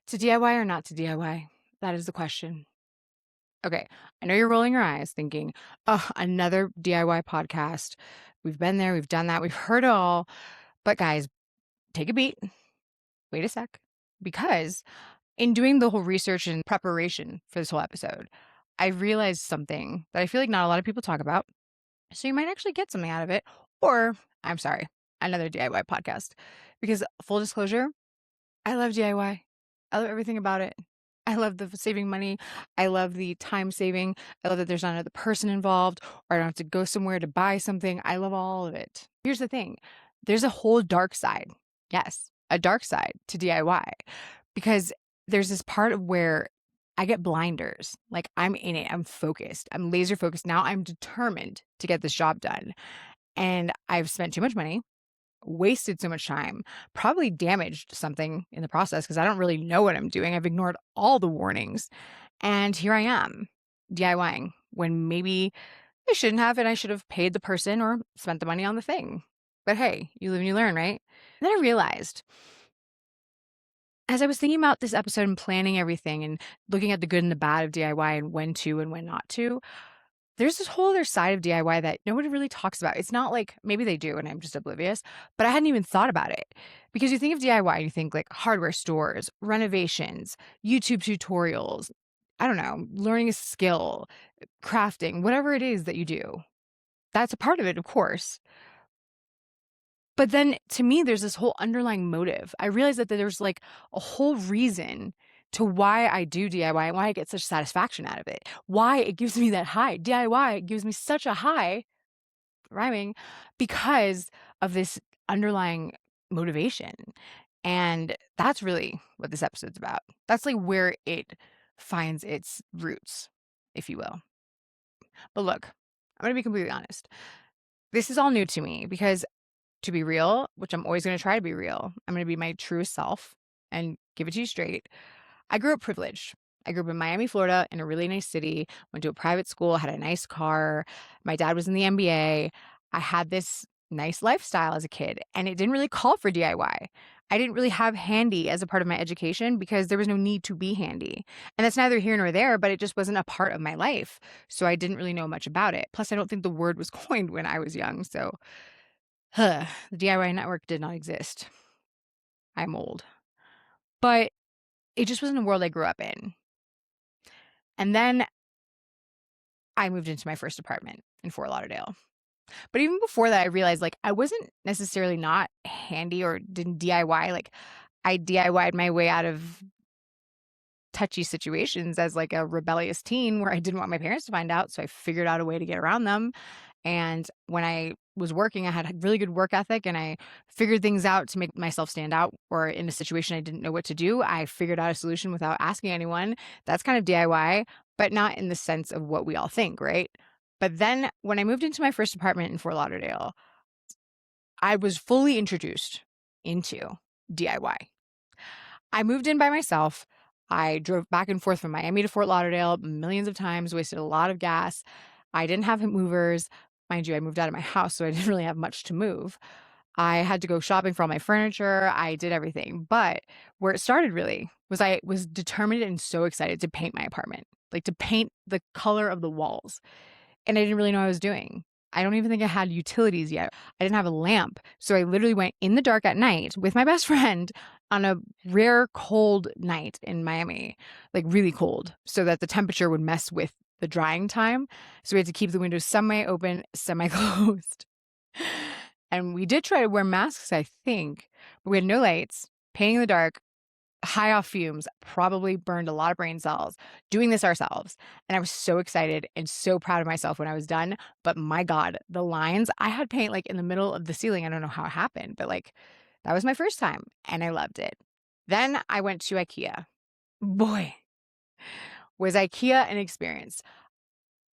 To DIY or not to DIY? That is the question. Okay, I know you're rolling your eyes thinking, "Oh, another DIY podcast. We've been there, we've done that, we've heard it all." But guys, take a beat, wait a sec, because in doing the whole research and preparation for this whole episode, I realized something that I feel like not a lot of people talk about. So you might actually get something out of it, or I'm sorry, another DIY podcast. Because full disclosure, I love DIY. I love everything about it. I love the saving money. I love the time saving. I love that there's not another person involved or I don't have to go somewhere to buy something. I love all of it. Here's the thing. There's a whole dark side. Yes, a dark side to DIY because there's this part of where I get blinders. Like I'm in it. I'm focused. I'm laser focused. Now I'm determined to get this job done. And I've spent too much money, wasted so much time, probably damaged something in the process because I don't really know what I'm doing. I've ignored all the warnings. And here I am DIYing when maybe I shouldn't have, and I should have paid the person or spent the money on the thing. But hey, you live and you learn, right? And then I realized as I was thinking about this episode and planning everything and looking at the good and the bad of DIY and when to and when not to, there's this whole other side of DIY that nobody really talks about. It's not like maybe they do and I'm just oblivious, but I hadn't even thought about it. Because you think of DIY and you think like hardware stores, renovations, YouTube tutorials, I don't know, learning a skill, crafting, whatever it is that you do. That's a part of it, of course. But then to me, there's this whole underlying motive. I realized that there's like a whole reason to why I do DIY and why I get such satisfaction out of it, why it gives me that high. DIY gives me such a high, rhyming, because of this underlying motivation. And that's really what this episode's about. That's like where it finds its roots, if you will. But look, I'm going to be completely honest. This is all new to me because to be real, which I'm always going to try to be real, I'm going to be my truest self and give it to you straight. I grew up privileged. I grew up in Miami, Florida, in a really nice city, went to a private school, had a nice car. My dad was in the NBA. I had this nice lifestyle as a kid, and it didn't really call for DIY. I didn't really have handy as a part of my education because there was no need to be handy. And that's neither here nor there, but it just wasn't a part of my life. So I didn't really know much about it. Plus, I don't think the word was coined when I was young. So the DIY network did not exist. I'm old. But it just wasn't a world I grew up in. And then I moved into my first apartment in Fort Lauderdale. But even before that, I realized like I wasn't necessarily not handy or didn't DIY. Like I DIY'd my way out of touchy situations as like a rebellious teen where I didn't want my parents to find out. So I figured out a way to get around them. And when I was working, I had a really good work ethic and I figured things out to make myself stand out. Or in a situation I didn't know what to do, I figured out a solution without asking anyone. That's kind of DIY, but not in the sense of what we all think, right? But then when I moved into my first apartment in Fort Lauderdale, I was fully introduced into DIY. I moved in by myself. I drove back and forth from Miami to Fort Lauderdale millions of times, wasted a lot of gas. I didn't have movers. Mind you, I moved out of my house, so I didn't really have much to move. I had to go shopping for all my furniture. I did everything. But where it started really was I was determined and so excited to paint my apartment, like to paint the color of the walls. And I didn't really know what I was doing. I don't even think I had utilities yet. I didn't have a lamp. So I literally went in the dark at night with my best friend on a rare cold night in Miami, like really cold, so that the temperature would mess with the drying time. So we had to keep the windows semi open, semi closed. And we did try to wear masks, I think, but we had no lights, painting in the dark, high off fumes, probably burned a lot of brain cells doing this ourselves. And I was so excited and so proud of myself when I was done. But my God, the lines, I had paint like in the middle of the ceiling. I don't know how it happened, but like that was my first time and I loved it. Then I went to IKEA. Boy, was IKEA an experience.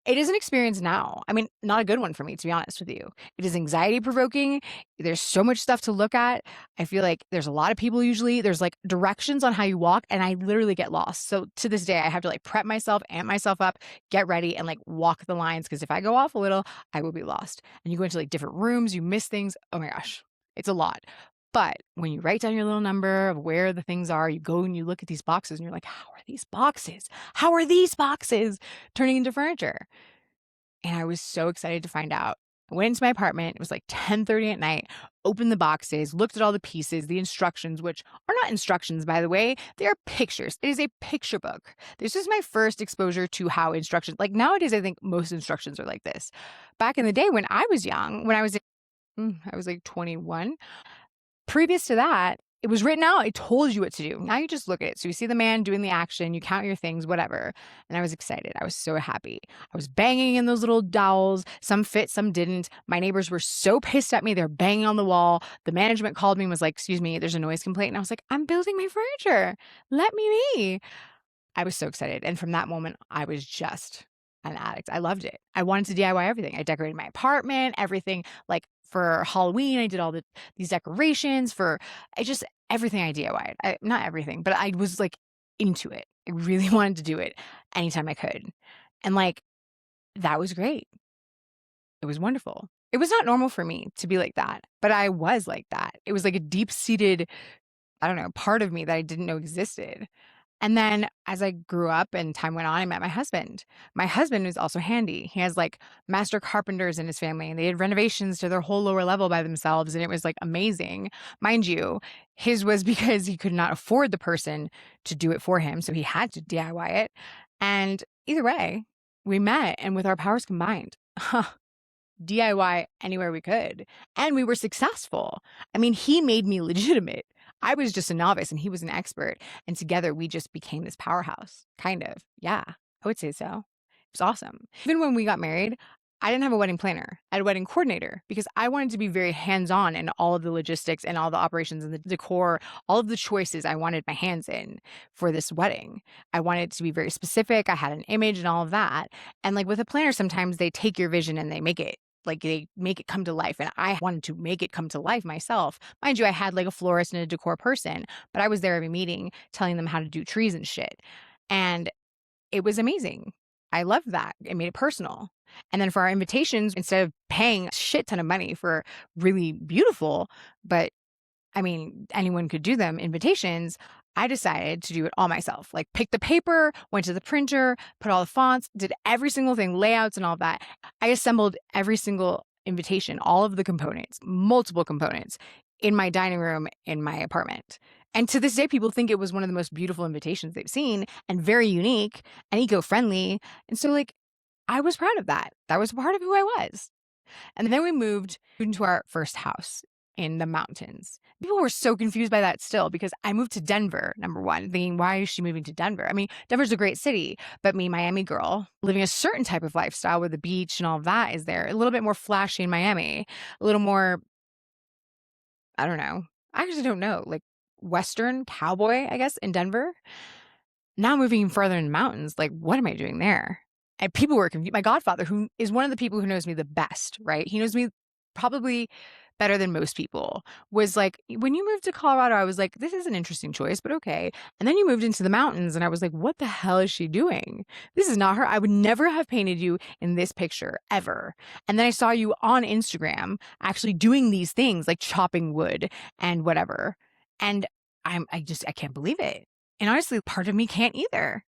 It is an experience now. I mean, not a good one for me, to be honest with you. It is anxiety provoking. There's so much stuff to look at. I feel like there's a lot of people usually. There's like directions on how you walk, and I literally get lost. So to this day, I have to like prep myself, amp myself up, get ready, and like walk the lines because if I go off a little, I will be lost. And you go into like different rooms, you miss things. Oh my gosh, it's a lot. But when you write down your little number of where the things are, you go and you look at these boxes and you're like, how are these boxes? How are these boxes turning into furniture? And I was so excited to find out. I went into my apartment. It was like 10:30 at night, opened the boxes, looked at all the pieces, the instructions, which are not instructions, by the way. They are pictures. It is a picture book. This is my first exposure to how instructions, like nowadays, I think most instructions are like this. Back in the day when I was young, when I was like 21. Previous to that, it was written out. It told you what to do. Now you just look at it. So you see the man doing the action, you count your things, whatever. And I was excited. I was so happy. I was banging in those little dowels. Some fit, some didn't. My neighbors were so pissed at me. They're banging on the wall. The management called me and was like, excuse me, there's a noise complaint. And I was like, I'm building my furniture. Let me be. I was so excited. And from that moment, I was just an addict. I loved it. I wanted to DIY everything. I decorated my apartment, everything. Like for Halloween, I did all these decorations for everything I DIY'd. Not everything, but I was like into it. I really wanted to do it anytime I could. And like that was great. It was wonderful. It was not normal for me to be like that, but I was like that. It was like a deep-seated, I don't know, part of me that I didn't know existed. And then as I grew up and time went on, I met my husband. My husband was also handy. He has like master carpenters in his family, and they had renovations to their whole lower level by themselves. And it was like amazing. Mind you, his was because he could not afford the person to do it for him. So he had to DIY it. And either way, we met, and with our powers combined, DIY anywhere we could. And we were successful. I mean, he made me legitimate. I was just a novice and he was an expert. And together we just became this powerhouse, kind of. Yeah, I would say so. It was awesome. Even when we got married, I didn't have a wedding planner. I had a wedding coordinator because I wanted to be very hands-on in all of the logistics and all the operations and the decor, all of the choices I wanted my hands in for this wedding. I wanted it to be very specific. I had an image and all of that. And like with a planner, sometimes they take your vision and they make it come to life. And I wanted to make it come to life myself. Mind you, I had like a florist and a decor person, but I was there every meeting telling them how to do trees and shit. And it was amazing. I loved that. It made it personal. And then for our invitations, instead of paying a shit ton of money for really beautiful, but I mean, anyone could do them, invitations, I decided to do it all myself. Like pick the paper, went to the printer, put all the fonts, did every single thing, layouts and all that. I assembled every single invitation, all of the components, multiple components in my dining room in my apartment. And to this day, people think it was one of the most beautiful invitations they've seen and very unique and eco-friendly. And so like, I was proud of that. That was part of who I was. And then we moved into our first house in the mountains. People were so confused by that still because I moved to Denver, number one, thinking, why is she moving to Denver? I mean, Denver's a great city, but me, Miami girl, living a certain type of lifestyle where the beach and all of that is there, a little bit more flashy in Miami, a little more, I don't know. I actually don't know, like Western cowboy, I guess, in Denver. Now moving further in the mountains, like, what am I doing there? And people were confused. My godfather, who is one of the people who knows me the best, right? He knows me probably better than most people, was like, when you moved to Colorado, I was like, this is an interesting choice, but okay. And then you moved into the mountains, and I was like, what the hell is she doing? This is not her. I would never have painted you in this picture ever. And then I saw you on Instagram actually doing these things like chopping wood and whatever. And I can't believe it. And honestly, part of me can't either.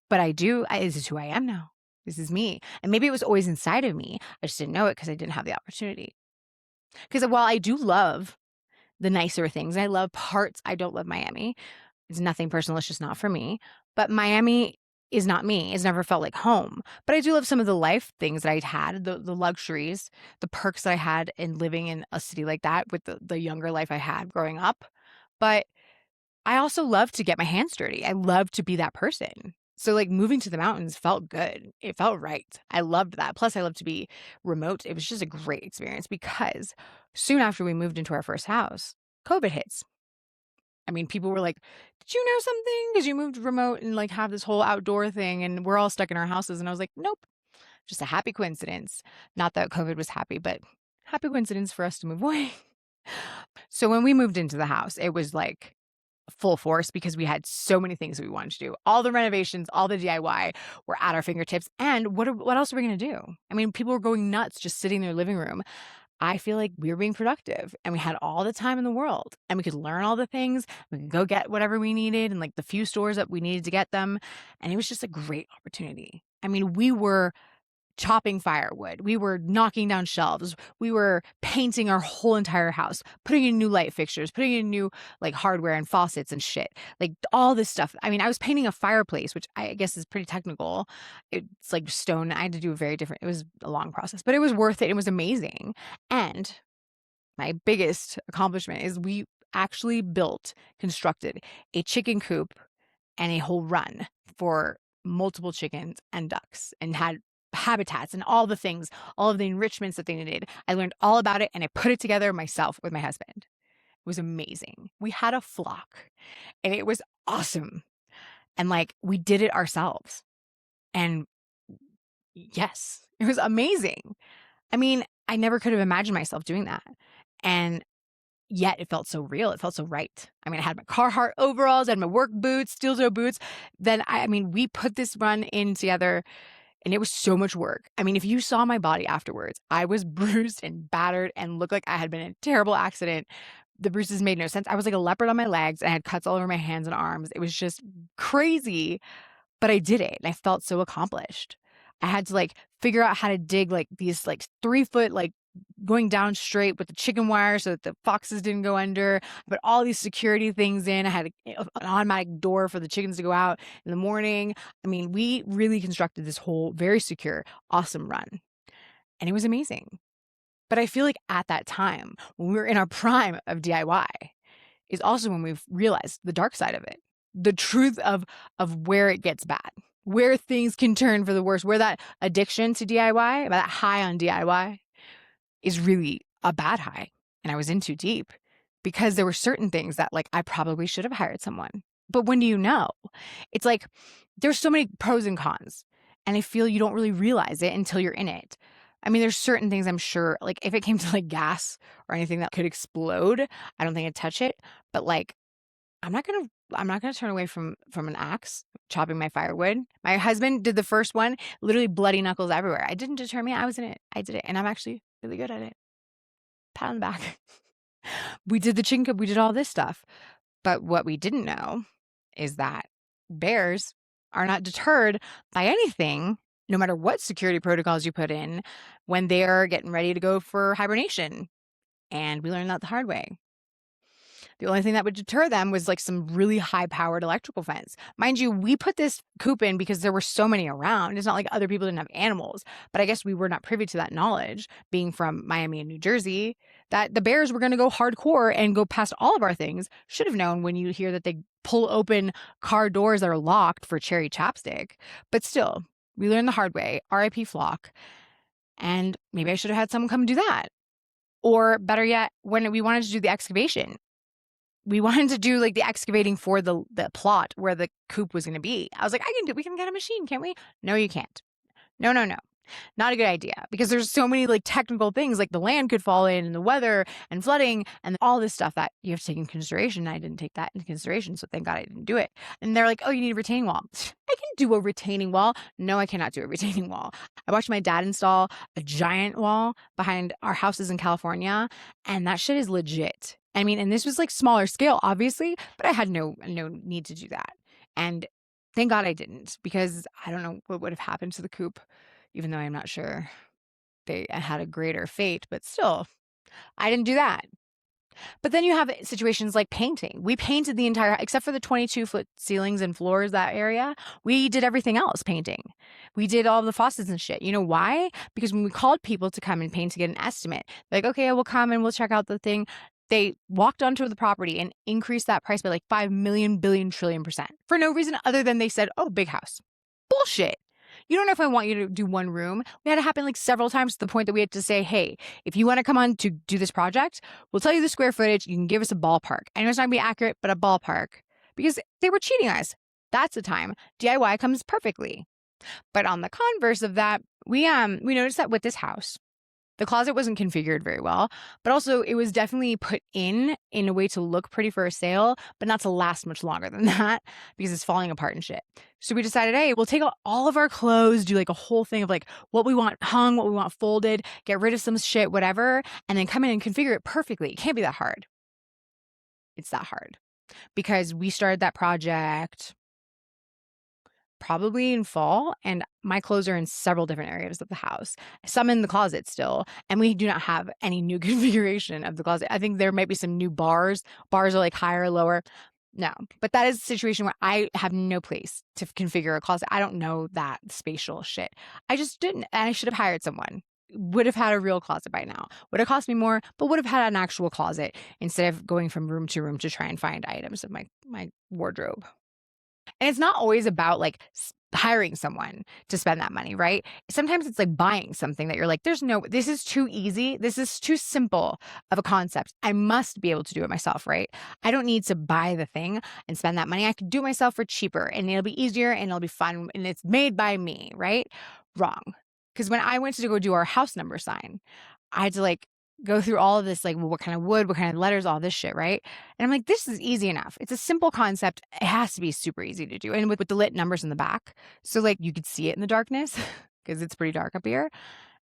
But I do. This is who I am now. This is me. And maybe it was always inside of me. I just didn't know it because I didn't have the opportunity. Because while I do love the nicer things, I love parts, I don't love Miami. It's nothing personal. It's just not for me. But Miami is not me. It's never felt like home. But I do love some of the life things that I'd had, the luxuries, the perks that I had in living in a city like that with the younger life I had growing up. But I also love to get my hands dirty. I love to be that person. So like moving to the mountains felt good. It felt right. I loved that. Plus I love to be remote. It was just a great experience because soon after we moved into our first house, COVID hits. I mean, people were like, did you know something? Because you moved remote and like have this whole outdoor thing and we're all stuck in our houses. And I was like, nope, just a happy coincidence. Not that COVID was happy, but happy coincidence for us to move away. So when we moved into the house, it was like full force because we had so many things we wanted to do. All the renovations, all the DIY were at our fingertips. And what else are we going to do? I mean, people were going nuts just sitting in their living room. I feel like we were being productive and we had all the time in the world and we could learn all the things. We could go get whatever we needed and like the few stores that we needed to get them. And it was just a great opportunity. I mean, we were chopping firewood. We were knocking down shelves. We were painting our whole entire house, putting in new light fixtures, putting in new like hardware and faucets and shit. Like all this stuff. I mean, I was painting a fireplace, which I guess is pretty technical. It's like stone. I had to do a very different, it was a long process, but it was worth it. It was amazing. And my biggest accomplishment is we actually constructed a chicken coop and a whole run for multiple chickens and ducks and had habitats and all the things, all of the enrichments that they needed. I learned all about it and I put it together myself with my husband. It was amazing. We had a flock and it was awesome. And like we did it ourselves. And yes, it was amazing. I mean, I never could have imagined myself doing that. And yet it felt so real. It felt so right. I mean, I had my Carhartt overalls, I had my work boots, steel toe boots. Then I mean, we put this run in together and it was so much work. I mean, if you saw my body afterwards, I was bruised and battered and looked like I had been in a terrible accident. The bruises made no sense. I was like a leopard on my legs and I had cuts all over my hands and arms. It was just crazy, but I did it and I felt so accomplished. I had to like figure out how to dig like these like 3 foot like going down straight with the chicken wire so that the foxes didn't go under. I put all these security things in. I had an automatic door for the chickens to go out in the morning. I mean, we really constructed this whole very secure, awesome run. And it was amazing. But I feel like at that time, when we were in our prime of DIY, is also when we've realized the dark side of it, the truth of where it gets bad, where things can turn for the worse, where that addiction to DIY, that high on DIY, is really a bad high. And I was in too deep because there were certain things that like I probably should have hired someone. But when do you know? It's like there's so many pros and cons. And I feel you don't really realize it until you're in it. I mean, there's certain things I'm sure, like if it came to like gas or anything that could explode, I don't think I'd touch it. But like I'm not gonna turn away from an axe chopping my firewood. My husband did the first one, literally bloody knuckles everywhere. It didn't deter me. I was in it. I did it, and I'm actually really good at it. Pat on the back. We did the chicken coop. We did all this stuff. But what we didn't know is that bears are not deterred by anything, no matter what security protocols you put in, when they're getting ready to go for hibernation. And we learned that the hard way. The only thing that would deter them was like some really high powered electrical fence. Mind you, we put this coop in because there were so many around. It's not like other people didn't have animals, but I guess we were not privy to that knowledge, being from Miami and New Jersey, that the bears were going to go hardcore and go past all of our things. Should have known when you hear that they pull open car doors that are locked for cherry chapstick. But still, we learned the hard way. RIP flock. And maybe I should have had someone come do that. Or better yet, when we wanted to do the excavation, we wanted to do like the excavating for the plot where the coop was going to be. I was like, we can get a machine, can't we? No, you can't. No. Not a good idea because there's so many like technical things like the land could fall in and the weather and flooding and all this stuff that you have to take into consideration. I didn't take that into consideration. So thank God I didn't do it. And they're like, oh, you need a retaining wall. I can do a retaining wall. No, I cannot do a retaining wall. I watched my dad install a giant wall behind our houses in California and that shit is legit. I mean, and this was like smaller scale, obviously, but I had no need to do that. And thank God I didn't because I don't know what would have happened to the coop, even though I'm not sure they had a greater fate, but still, I didn't do that. But then you have situations like painting. We painted the entire, except for the 22-foot ceilings and floors, that area, we did everything else painting. We did all the faucets and shit. You know why? Because when we called people to come and paint to get an estimate, like, okay, we'll come and we'll check out the thing. They walked onto the property and increased that price by like 5 million, billion, trillion% for no reason other than they said, oh, big house. Bullshit. You don't know if I want you to do one room. We had it happen like several times to the point that we had to say, hey, if you want to come on to do this project, we'll tell you the square footage. You can give us a ballpark. I know it's not going to be accurate, but a ballpark. Because they were cheating us. That's the time DIY comes perfectly. But on the converse of that, we noticed that with this house, The closet wasn't configured very well, but also it was definitely put in a way to look pretty for a sale, but not to last much longer than that because it's falling apart and shit. So we decided, hey, we'll take out all of our clothes, do like a whole thing of like what we want hung, what we want folded, get rid of some shit, whatever, and then come in and configure it perfectly. It can't be that hard. It's that hard because we started that project probably in fall, and my clothes are in several different areas of the house, some in the closet still, and we do not have any new configuration of the closet. I think there might be some new bars. Bars are like higher, lower. No, but that is a situation where I have no place to configure a closet. I don't know that spatial shit. I just didn't, and I should have hired someone. Would have had a real closet by now. Would have cost me more, but would have had an actual closet instead of going from room to room to try and find items of my wardrobe. And it's not always about like hiring someone to spend that money, right? Sometimes it's like buying something that you're like, this is too easy. This is too simple of a concept. I must be able to do it myself, right? I don't need to buy the thing and spend that money. I could do it myself for cheaper and it'll be easier and it'll be fun and it's made by me, right? Wrong. Because when I went to go do our house number sign, I had to like go through all of this, like, well, what kind of wood, what kind of letters, all this shit, right? And I'm like, this is easy enough. It's a simple concept. It has to be super easy to do. And with the lit numbers in the back. So like you could see it in the darkness because it's pretty dark up here. And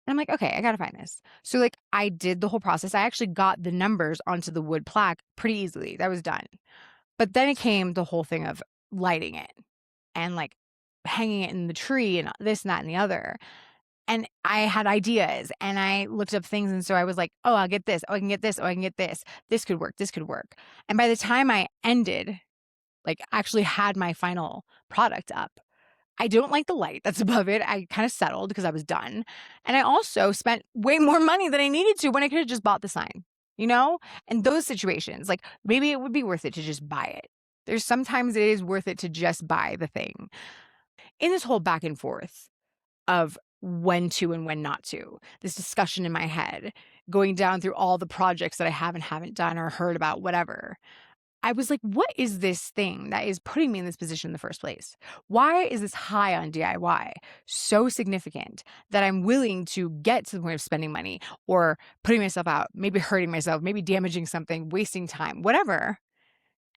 I'm like, okay, I got to find this. So like I did the whole process. I actually got the numbers onto the wood plaque pretty easily. That was done. But then it came the whole thing of lighting it and like hanging it in the tree and this and that and the other. And I had ideas and I looked up things. And so I was like, oh, I'll get this. Oh, I can get this. Oh, I can get this. This could work. This could work. And by the time I ended, like actually had my final product up, I don't like the light that's above it. I kind of settled because I was done. And I also spent way more money than I needed to when I could have just bought the sign, you know? And those situations, like maybe it would be worth it to just buy it. There's sometimes it is worth it to just buy the thing. In this whole back and forth of when to and when not to. This discussion in my head, going down through all the projects that I haven't done or heard about, whatever. I was like, what is this thing that is putting me in this position in the first place? Why is this high on DIY so significant that I'm willing to get to the point of spending money or putting myself out, maybe hurting myself, maybe damaging something, wasting time, whatever.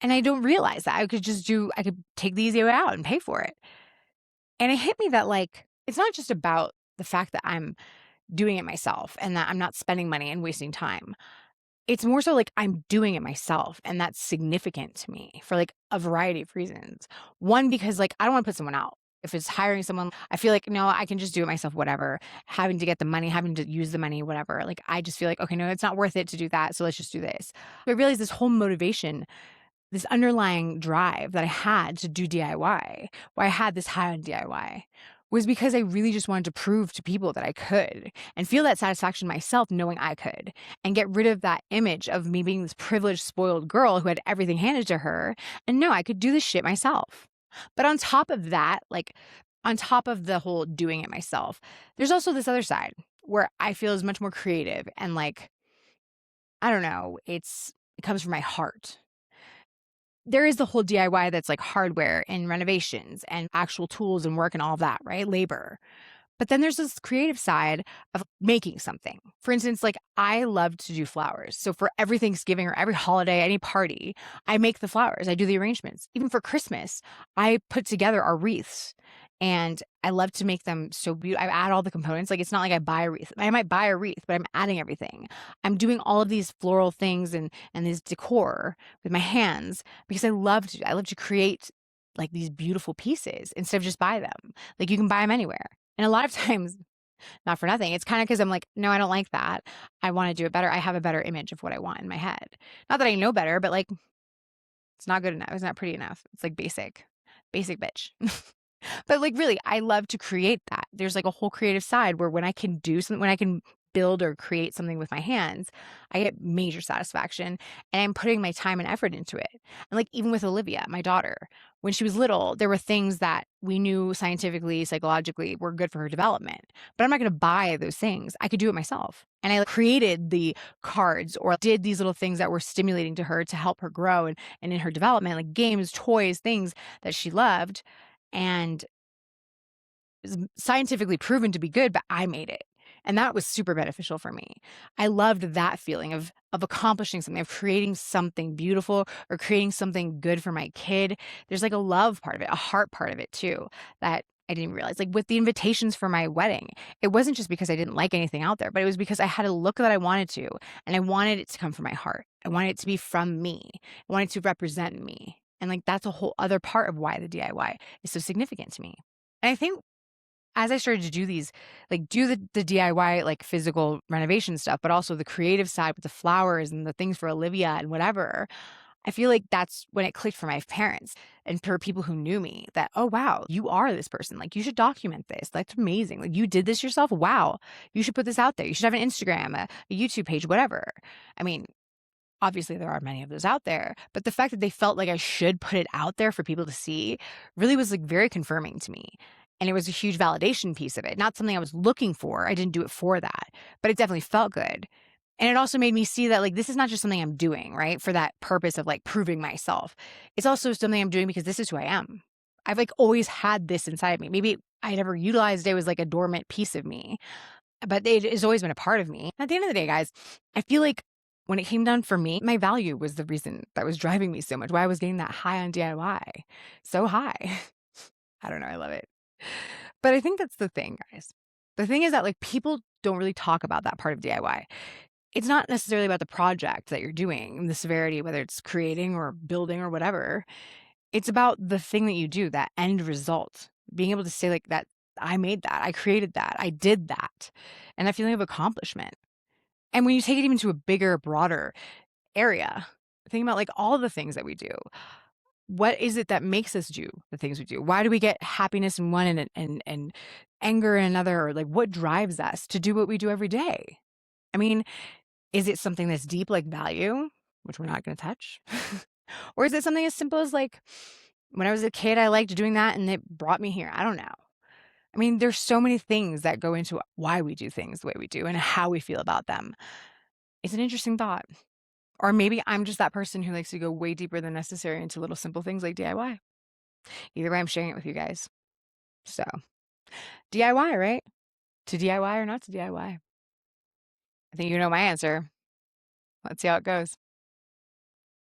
And I don't realize that I could take the easy way out and pay for it. And it hit me that like, it's not just about the fact that I'm doing it myself and that I'm not spending money and wasting time. It's more so like I'm doing it myself and that's significant to me for like a variety of reasons. One, because like I don't want to put someone out. If it's hiring someone, I feel like, no, I can just do it myself, whatever. Having to get the money, having to use the money, whatever. Like I just feel like, okay, no, it's not worth it to do that. So let's just do this. But I realized this whole motivation, this underlying drive that I had to do DIY, why I had this high on DIY, was because I really just wanted to prove to people that I could and feel that satisfaction myself knowing I could and get rid of that image of me being this privileged, spoiled girl who had everything handed to her. And no, I could do this shit myself. But on top of that, like on top of the whole doing it myself, there's also this other side where I feel is much more creative and like, I don't know, it comes from my heart. There is the whole DIY that's like hardware and renovations and actual tools and work and all of that, right? Labor. But then there's this creative side of making something. For instance, like I love to do flowers. So for every Thanksgiving or every holiday, any party, I make the flowers. I do the arrangements. Even for Christmas, I put together our wreaths. And I love to make them so beautiful. I add all the components. Like it's not like I buy a wreath. I might buy a wreath, but I'm adding everything. I'm doing all of these floral things and this decor with my hands because I love to create like these beautiful pieces instead of just buy them. Like you can buy them anywhere. And a lot of times, not for nothing, it's kind of because I'm like, no, I don't like that. I want to do it better. I have a better image of what I want in my head. Not that I know better, but like, it's not good enough. It's not pretty enough. It's like basic bitch. But like, really, I love to create that. There's like a whole creative side where when I can do something, when I can build or create something with my hands, I get major satisfaction and I'm putting my time and effort into it. And like, even with Olivia, my daughter, when she was little, there were things that we knew scientifically, psychologically were good for her development, but I'm not going to buy those things. I could do it myself. And I created the cards or did these little things that were stimulating to her to help her grow and in her development, like games, toys, things that she loved. And it was scientifically proven to be good, but I made it. And that was super beneficial for me. I loved that feeling of accomplishing something, of creating something beautiful or creating something good for my kid. There's like a love part of it, a heart part of it too, that I didn't realize. Like with the invitations for my wedding, it wasn't just because I didn't like anything out there, but it was because I had a look that I wanted to, and I wanted it to come from my heart. I wanted it to be from me. I wanted to represent me. And like that's a whole other part of why the DIY is so significant to me. And I think as I started to do these, like do the DIY, like physical renovation stuff, but also the creative side with the flowers and the things for Olivia and whatever, I feel like that's when it clicked for my parents and for people who knew me that, oh, wow, you are this person. Like, you should document this. That's amazing. Like, you did this yourself. Wow. You should put this out there. You should have an Instagram, a YouTube page, whatever. I mean, obviously, there are many of those out there, but the fact that they felt like I should put it out there for people to see really was, like, very confirming to me, and it was a huge validation piece of it, not something I was looking for. I didn't do it for that, but it definitely felt good, and it also made me see that, like, this is not just something I'm doing, right, for that purpose of, like, proving myself. It's also something I'm doing because this is who I am. I've, like, always had this inside me. Maybe I never utilized it. It was, like, a dormant piece of me, but it has always been a part of me. At the end of the day, guys, I feel like when it came down for me, my value was the reason that was driving me so much, why I was getting that high on DIY. So high. I don't know, I love it. But I think that's the thing, guys. The thing is that like people don't really talk about that part of DIY. It's not necessarily about the project that you're doing, the severity, whether it's creating or building or whatever. It's about the thing that you do, that end result. Being able to say like that, I made that, I created that, I did that. And that feeling of accomplishment. And when you take it even to a bigger, broader area, think about like all the things that we do. What is it that makes us do the things we do? Why do we get happiness in one and anger in another? Or like what drives us to do what we do every day? I mean, is it something that's deep like value, which we're not going to touch? Or is it something as simple as like when I was a kid, I liked doing that and it brought me here? I don't know. I mean, there's so many things that go into why we do things the way we do and how we feel about them. It's an interesting thought. Or maybe I'm just that person who likes to go way deeper than necessary into little simple things like DIY. Either way, I'm sharing it with you guys. So, DIY, right? To DIY or not to DIY? I think you know my answer. Let's see how it goes.